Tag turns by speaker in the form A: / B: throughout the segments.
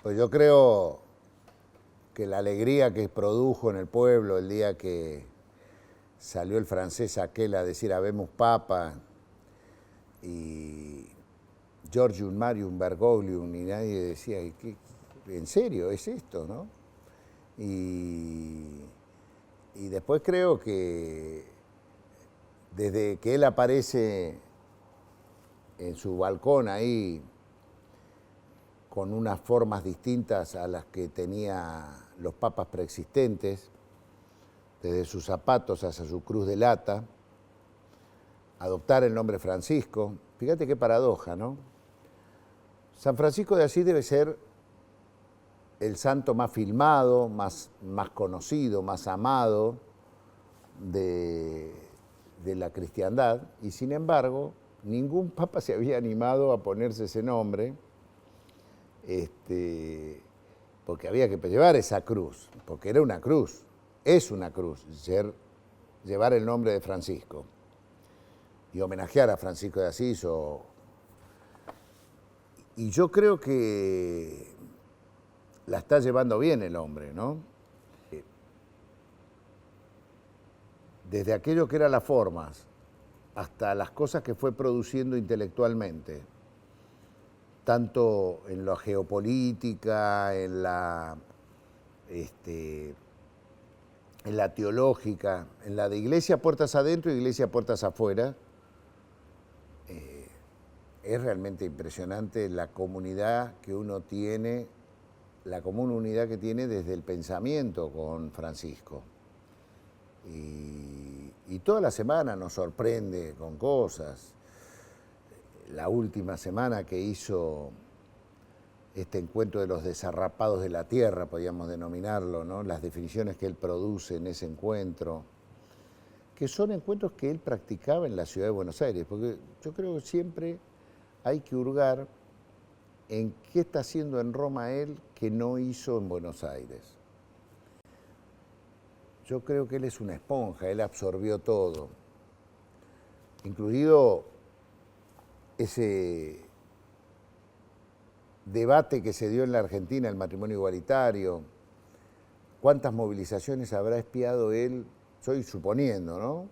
A: Pues yo creo que la alegría que produjo en el pueblo el día que salió el francés aquel a decir habemos papa y Giorgium Marium Bergoglium y nadie decía, ¿en serio es esto, no? Y, y después creo que desde que él aparece en su balcón ahí con unas formas distintas a las que tenía los papas preexistentes, desde sus zapatos hasta su cruz de lata, adoptar el nombre Francisco. Fíjate qué paradoja, ¿no? San Francisco de Asís debe ser el santo más filmado, más conocido, más amado de, de la cristiandad, y sin embargo, ningún papa se había animado a ponerse ese nombre, porque había que llevar esa cruz, porque era una cruz, es una cruz, llevar el nombre de Francisco y homenajear a Francisco de Asís. Y yo creo que la está llevando bien el hombre, ¿no? Desde aquello que eran las formas hasta las cosas que fue produciendo intelectualmente, tanto en la geopolítica, en la teológica, en la de iglesia puertas adentro y iglesia puertas afuera. Es realmente impresionante la comunidad que uno tiene, la común unidad que tiene desde el pensamiento con Francisco. Y toda la semana nos sorprende con cosas. La última semana que hizo este encuentro de los desarrapados de la tierra, podríamos denominarlo, ¿no? Las definiciones que él produce en ese encuentro, que son encuentros que él practicaba en la ciudad de Buenos Aires, porque yo creo que siempre hay que hurgar en qué está haciendo en Roma él que no hizo en Buenos Aires. Yo creo que él es una esponja, él absorbió todo, incluido ese debate que se dio en la Argentina, el matrimonio igualitario. ¿Cuántas movilizaciones habrá espiado él? Estoy suponiendo, ¿no?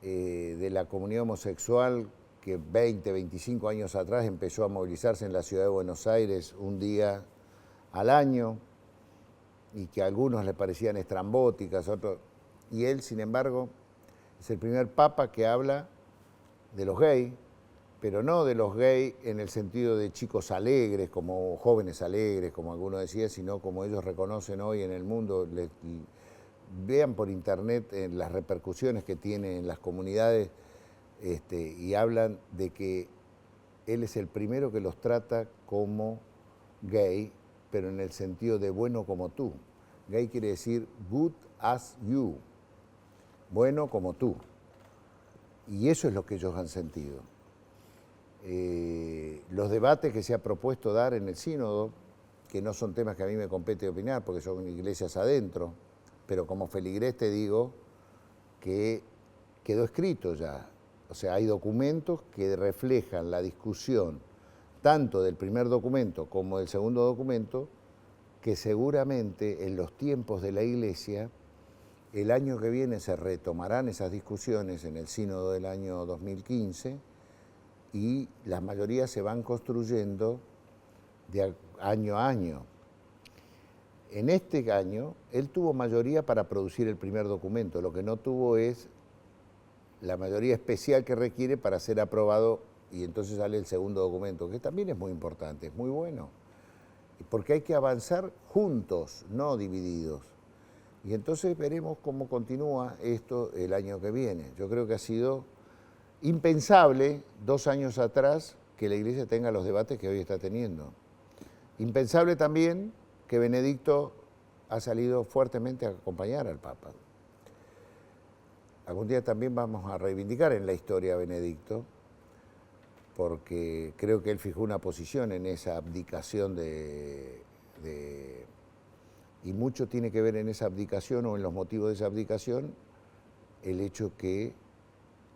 A: De la comunidad homosexual que 20, 25 años atrás empezó a movilizarse en la ciudad de Buenos Aires un día al año y que a algunos les parecían estrambóticas, otros. Y él, sin embargo, es el primer papa que habla de los gays, pero no de los gays en el sentido de chicos alegres, como jóvenes alegres, como algunos decían, sino como ellos reconocen hoy en el mundo. Vean por internet las repercusiones que tiene en las comunidades, y hablan de que él es el primero que los trata como gay, pero en el sentido de bueno como tú. Gay quiere decir good as you, bueno como tú. Y eso es lo que ellos han sentido. Los debates que se ha propuesto dar en el sínodo, que no son temas que a mí me compete opinar porque son iglesias adentro, pero como feligrés te digo que quedó escrito ya. O sea, hay documentos que reflejan la discusión tanto del primer documento como del segundo documento, que seguramente en los tiempos de la iglesia, el año que viene se retomarán esas discusiones en el sínodo del año 2015, y las mayorías se van construyendo de año a año. En este año, él tuvo mayoría para producir el primer documento, lo que no tuvo es la mayoría especial que requiere para ser aprobado, y entonces sale el segundo documento, que también es muy importante, es muy bueno, porque hay que avanzar juntos, no divididos. Y entonces veremos cómo continúa esto el año que viene. Yo creo que ha sido impensable 2 años atrás que la Iglesia tenga los debates que hoy está teniendo. Impensable también que Benedicto ha salido fuertemente a acompañar al Papa. Algún día también vamos a reivindicar en la historia a Benedicto, porque creo que él fijó una posición en esa abdicación y mucho tiene que ver en esa abdicación o en los motivos de esa abdicación el hecho que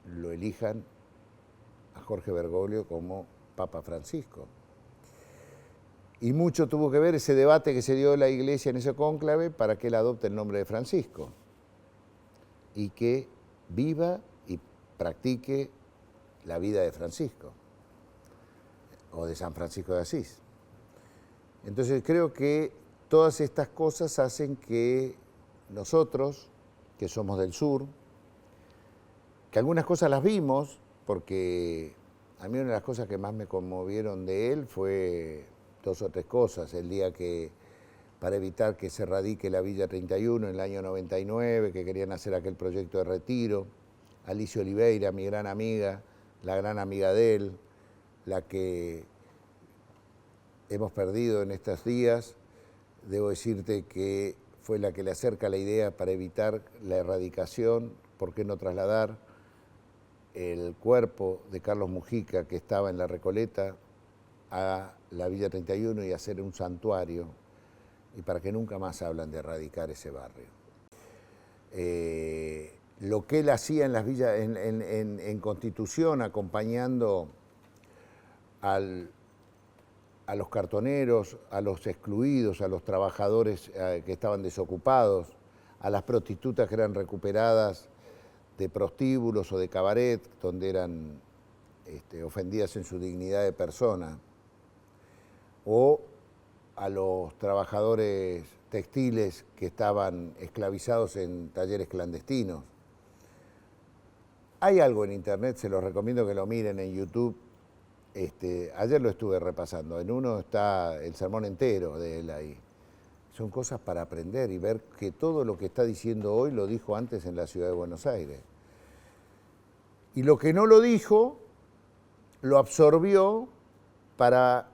A: lo elijan a Jorge Bergoglio como Papa Francisco. Y mucho tuvo que ver ese debate que se dio en la iglesia en ese cónclave para que él adopte el nombre de Francisco y que viva y practique la vida de Francisco o de San Francisco de Asís. Entonces creo que todas estas cosas hacen que nosotros, que somos del sur, que algunas cosas las vimos, porque a mí una de las cosas que más me conmovieron de él fue 2 o 3 cosas. El día que, para evitar que se radique la Villa 31 en el año 99, que querían hacer aquel proyecto de retiro, Alicia Oliveira, mi gran amiga, la gran amiga de él, la que hemos perdido en estos días, debo decirte que fue la que le acerca la idea para evitar la erradicación, ¿por qué no trasladar el cuerpo de Carlos Mujica, que estaba en la Recoleta, a la Villa 31 y hacer un santuario, y para que nunca más hablan de erradicar ese barrio? Lo que él hacía en las villas, en Constitución, acompañando a los cartoneros, a los excluidos, a los trabajadores que estaban desocupados, a las prostitutas que eran recuperadas de prostíbulos o de cabaret, donde eran ofendidas en su dignidad de persona, o a los trabajadores textiles que estaban esclavizados en talleres clandestinos. Hay algo en internet, se los recomiendo que lo miren en YouTube. Ayer lo estuve repasando, en uno está el sermón entero de él ahí. Son cosas para aprender y ver que todo lo que está diciendo hoy lo dijo antes en la ciudad de Buenos Aires. Y lo que no lo dijo, lo absorbió para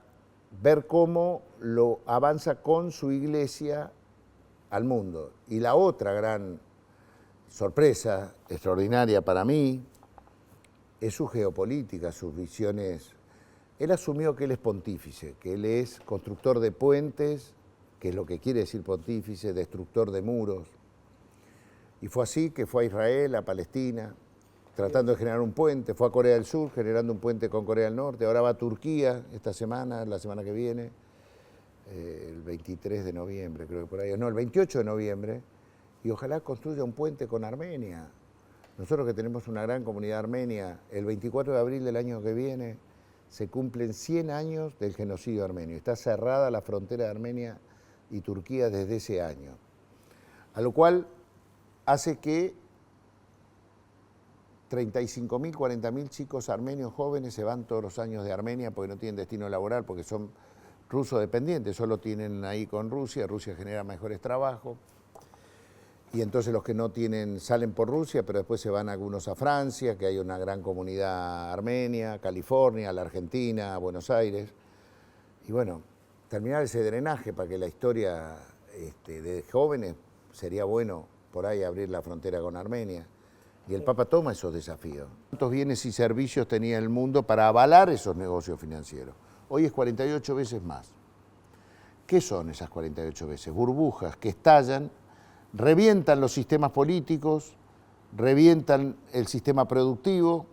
A: ver cómo lo avanza con su iglesia al mundo. Y la otra gran sorpresa, extraordinaria para mí, es su geopolítica, sus visiones. Él asumió que él es pontífice, que él es constructor de puentes, que es lo que quiere decir pontífice, destructor de muros. Y fue así que fue a Israel, a Palestina, tratando de generar un puente, fue a Corea del Sur, generando un puente con Corea del Norte, ahora va a Turquía esta semana, la semana que viene, el 23 de noviembre, creo que por ahí, no, el 28 de noviembre, y ojalá construya un puente con Armenia. Nosotros que tenemos una gran comunidad armenia, el 24 de abril del año que viene se cumplen 100 años del genocidio armenio. Está cerrada la frontera de Armenia y Turquía desde ese año. A lo cual hace que 35.000, 40.000 chicos armenios jóvenes se van todos los años de Armenia porque no tienen destino laboral, porque son rusos dependientes, solo tienen ahí con Rusia, Rusia genera mejores trabajos. Y entonces los que no tienen salen por Rusia, pero después se van algunos a Francia, que hay una gran comunidad armenia, California, la Argentina, Buenos Aires. Y bueno, terminar ese drenaje para que la historia de jóvenes, sería bueno por ahí abrir la frontera con Armenia. Y el Papa toma esos desafíos. ¿Cuántos bienes y servicios tenía el mundo para avalar esos negocios financieros? Hoy es 48 veces más. ¿Qué son esas 48 veces? Burbujas que estallan, revientan los sistemas políticos, revientan el sistema productivo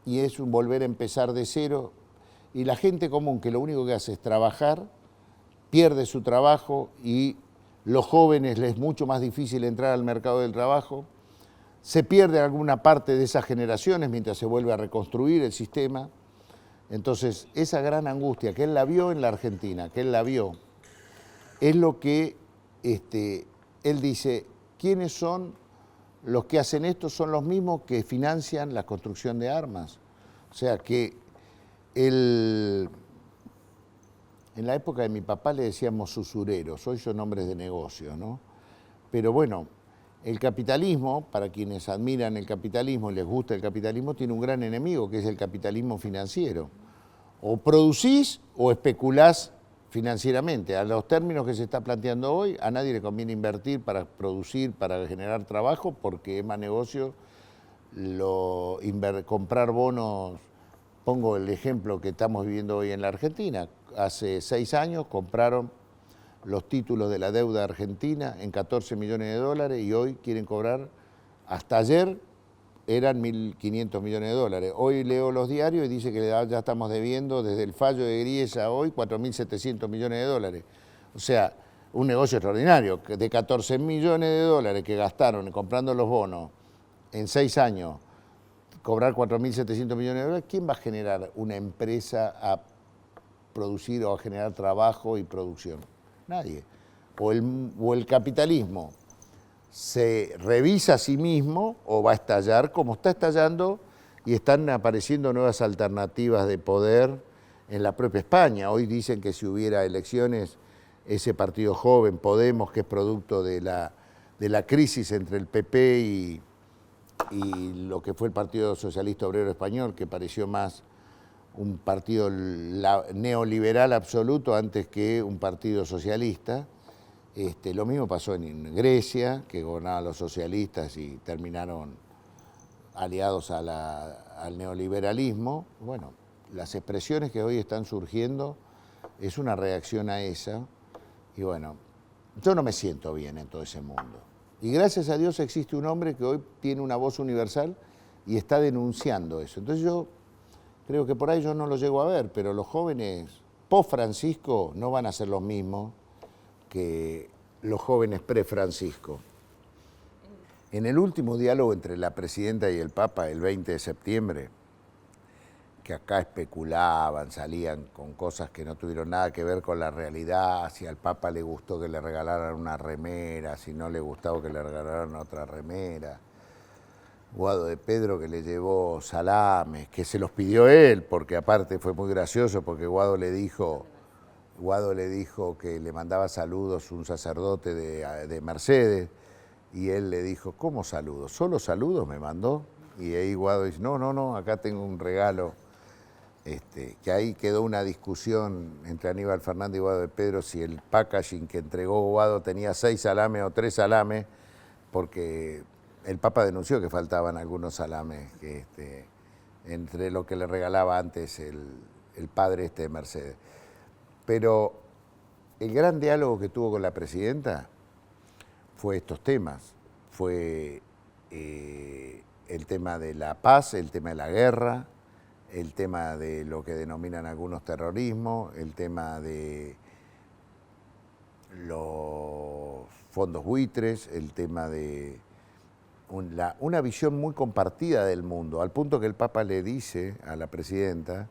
A: y es un volver a empezar de cero. Y la gente común, que lo único que hace es trabajar, pierde su trabajo y los jóvenes les es mucho más difícil entrar al mercado del trabajo. Se pierde alguna parte de esas generaciones mientras se vuelve a reconstruir el sistema. Entonces, esa gran angustia que él la vio en la Argentina, que él la vio, es lo que él dice, ¿quiénes son los que hacen esto? Son los mismos que financian la construcción de armas. O sea que en la época de mi papá le decíamos usureros, hoy son hombres de negocio, ¿no? Pero bueno, el capitalismo, para quienes admiran el capitalismo y les gusta el capitalismo, tiene un gran enemigo, que es el capitalismo financiero. O producís o especulás financieramente. A los términos que se está planteando hoy, a nadie le conviene invertir para producir, para generar trabajo, porque es más negocio comprar bonos. Pongo el ejemplo que estamos viviendo hoy en la Argentina. Hace 6 años compraron los títulos de la deuda argentina en 14 millones de dólares y hoy quieren cobrar, hasta ayer, eran 1.500 millones de dólares. Hoy leo los diarios y dice que ya estamos debiendo desde el fallo de Griesa hoy 4.700 millones de dólares. O sea, un negocio extraordinario, de 14 millones de dólares que gastaron comprando los bonos en 6 años, cobrar 4.700 millones de dólares, ¿quién va a generar una empresa a producir o a generar trabajo y producción? Nadie. O el capitalismo se revisa a sí mismo o va a estallar como está estallando y están apareciendo nuevas alternativas de poder en la propia España. Hoy dicen que si hubiera elecciones, ese partido joven, Podemos, que es producto de la crisis entre el PP y lo que fue el Partido Socialista Obrero Español, que pareció más un partido neoliberal absoluto antes que un partido socialista. Lo mismo pasó en Grecia, que gobernaban los socialistas y terminaron aliados al neoliberalismo. Bueno, las expresiones que hoy están surgiendo es una reacción a esa. Y bueno, yo no me siento bien en todo ese mundo. Y gracias a Dios existe un hombre que hoy tiene una voz universal y está denunciando eso. Entonces yo creo que por ahí yo no lo llego a ver, pero los jóvenes post-Francisco no van a ser los mismos que los jóvenes pre-Francisco. En el último diálogo entre la presidenta y el Papa, el 20 de septiembre, que acá especulaban, salían con cosas que no tuvieron nada que ver con la realidad, si al Papa le gustó que le regalaran una remera, si no le gustaba que le regalaran otra remera. Guado de Pedro que le llevó salames, que se los pidió él, porque aparte fue muy gracioso, porque Guado le dijo que le mandaba saludos un sacerdote de Mercedes, y él le dijo, ¿cómo saludos? ¿Solo saludos me mandó? Y ahí Guado dice, no, acá tengo un regalo. Que ahí quedó una discusión entre Aníbal Fernández y Guado de Pedro si el packaging que entregó Guado tenía 6 salames o 3 salames, porque el Papa denunció que faltaban algunos salames entre lo que le regalaba antes el padre de Mercedes. Pero el gran diálogo que tuvo con la presidenta fue estos temas, fue el tema de la paz, el tema de la guerra, el tema de lo que denominan algunos terrorismo, el tema de los fondos buitres, el tema de una visión muy compartida del mundo, al punto que el Papa le dice a la presidenta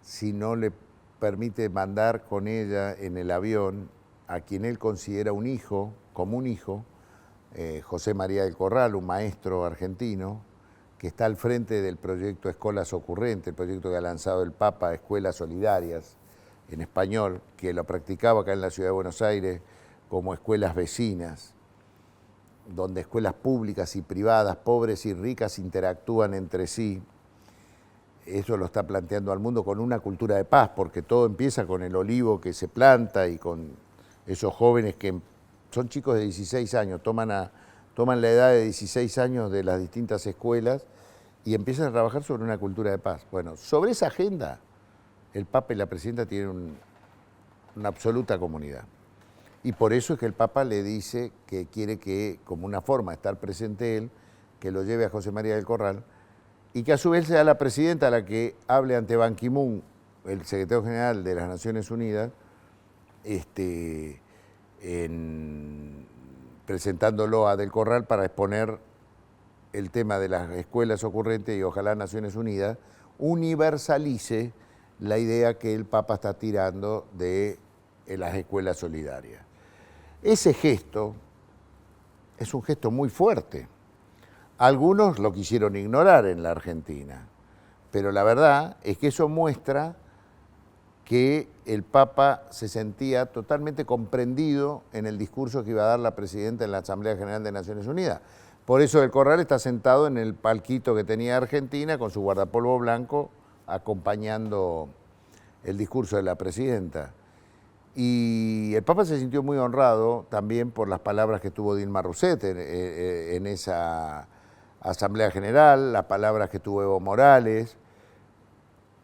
A: si no le permite mandar con ella en el avión a quien él considera un hijo, como un hijo, José María del Corral, un maestro argentino, que está al frente del proyecto Escolas Ocurrentes, el proyecto que ha lanzado el Papa, Escuelas Solidarias, en español, que lo practicaba acá en la Ciudad de Buenos Aires como escuelas vecinas, donde escuelas públicas y privadas, pobres y ricas, interactúan entre sí. Eso lo está planteando al mundo con una cultura de paz, porque todo empieza con el olivo que se planta y con esos jóvenes que son chicos de 16 años, toman la edad de 16 años de las distintas escuelas y empiezan a trabajar sobre una cultura de paz. Bueno, sobre esa agenda, el Papa y la Presidenta tienen una absoluta comunidad. Y por eso es que el Papa le dice que quiere que, como una forma de estar presente él, que lo lleve a José María del Corral y que a su vez sea la Presidenta la que hable ante Ban Ki-moon, el Secretario General de las Naciones Unidas, presentándolo a Del Corral para exponer el tema de las escuelas ocurrentes y ojalá Naciones Unidas universalice la idea que el Papa está tirando de las escuelas solidarias. Ese gesto es un gesto muy fuerte. Algunos lo quisieron ignorar en la Argentina, pero la verdad es que eso muestra que el Papa se sentía totalmente comprendido en el discurso que iba a dar la Presidenta en la Asamblea General de Naciones Unidas. Por eso el Corral está sentado en el palquito que tenía Argentina con su guardapolvo blanco acompañando el discurso de la Presidenta. Y el Papa se sintió muy honrado también por las palabras que tuvo Dilma Rousseff en esa Asamblea General, las palabras que tuvo Evo Morales,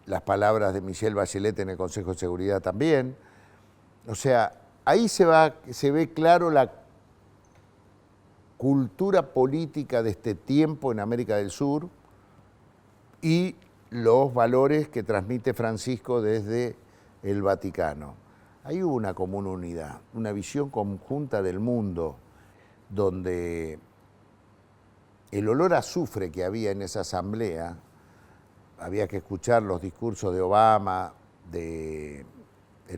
A: las palabras de Michelle Bachelet en el Consejo de Seguridad también. O sea, ahí se ve claro cultura política de este tiempo en América del Sur y los valores que transmite Francisco desde el Vaticano. Ahí hubo una común unidad, una visión conjunta del mundo, donde el olor a azufre que había en esa asamblea, había que escuchar los discursos de Obama, del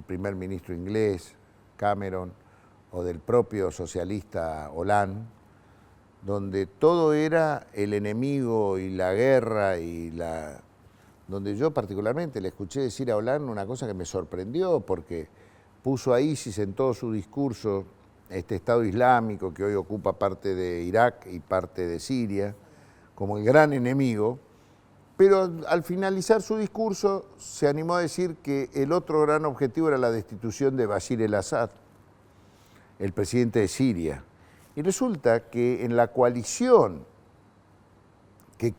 A: primer ministro inglés, Cameron, o del propio socialista Hollande, donde todo era el enemigo y la guerra donde yo particularmente le escuché decir a Hollande una cosa que me sorprendió, porque puso a ISIS en todo su discurso, este Estado Islámico que hoy ocupa parte de Irak y parte de Siria, como el gran enemigo, pero al finalizar su discurso se animó a decir que el otro gran objetivo era la destitución de Bashir el-Assad, el presidente de Siria. Y resulta que en la coalición que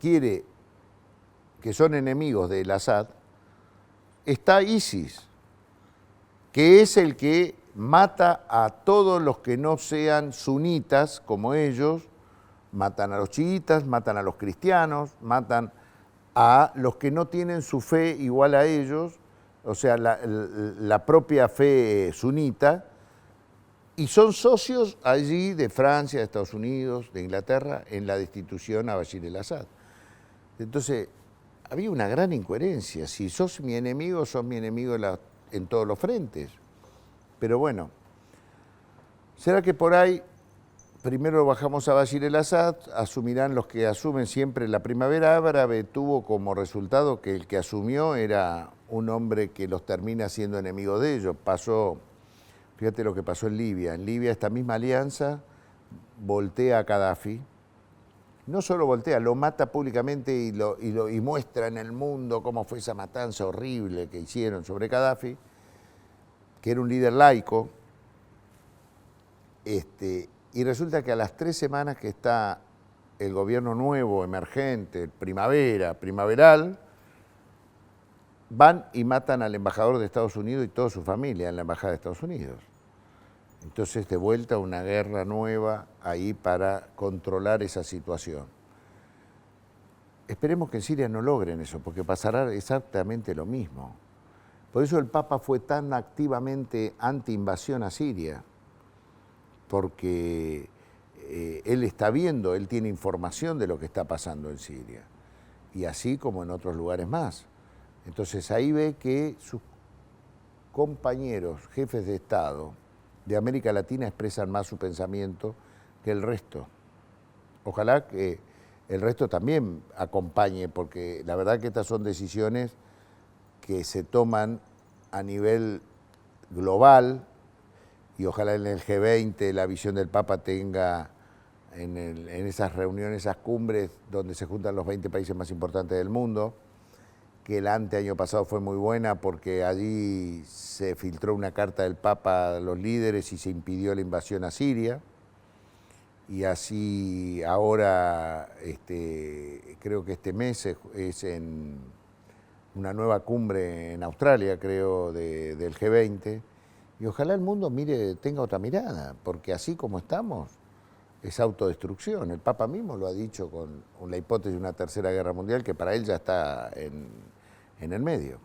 A: son enemigos del Assad, está ISIS, que es el que mata a todos los que no sean sunitas como ellos, matan a los chiitas, matan a los cristianos, matan a los que no tienen su fe igual a ellos, o sea, la propia fe sunita, y son socios allí de Francia, de Estados Unidos, de Inglaterra, en la destitución a Bashir el-Assad. Entonces, había una gran incoherencia. Si sos mi enemigo en todos los frentes. Pero bueno, ¿será que por ahí primero bajamos a Bashir el-Assad, asumirán los que asumen siempre? La primavera árabe tuvo como resultado que el que asumió era un hombre que los termina siendo enemigos de ellos. Fíjate lo que pasó en Libia. En Libia esta misma alianza voltea a Gaddafi. No solo voltea, lo mata públicamente y muestra en el mundo cómo fue esa matanza horrible que hicieron sobre Gaddafi, que era un líder laico, y resulta que a las 3 semanas que está el gobierno nuevo, emergente, primaveral, van y matan al embajador de Estados Unidos y toda su familia en la embajada de Estados Unidos. Entonces, de vuelta una guerra nueva ahí para controlar esa situación. Esperemos que en Siria no logren eso, porque pasará exactamente lo mismo. Por eso el Papa fue tan activamente anti-invasión a Siria, porque él está viendo, él tiene información de lo que está pasando en Siria, y así como en otros lugares más. Entonces ahí ve que sus compañeros, jefes de Estado de América Latina, expresan más su pensamiento que el resto. Ojalá que el resto también acompañe, porque la verdad que estas son decisiones que se toman a nivel global, y ojalá en el G20 la visión del Papa tenga en esas reuniones, esas cumbres donde se juntan los 20 países más importantes del mundo, que el año pasado fue muy buena porque allí se filtró una carta del Papa a los líderes y se impidió la invasión a Siria. Y así ahora, creo que este mes es en una nueva cumbre en Australia, creo, del G20. Y ojalá el mundo tenga otra mirada, porque así como estamos, es autodestrucción. El Papa mismo lo ha dicho con la hipótesis de una tercera guerra mundial, que para él ya está en el medio.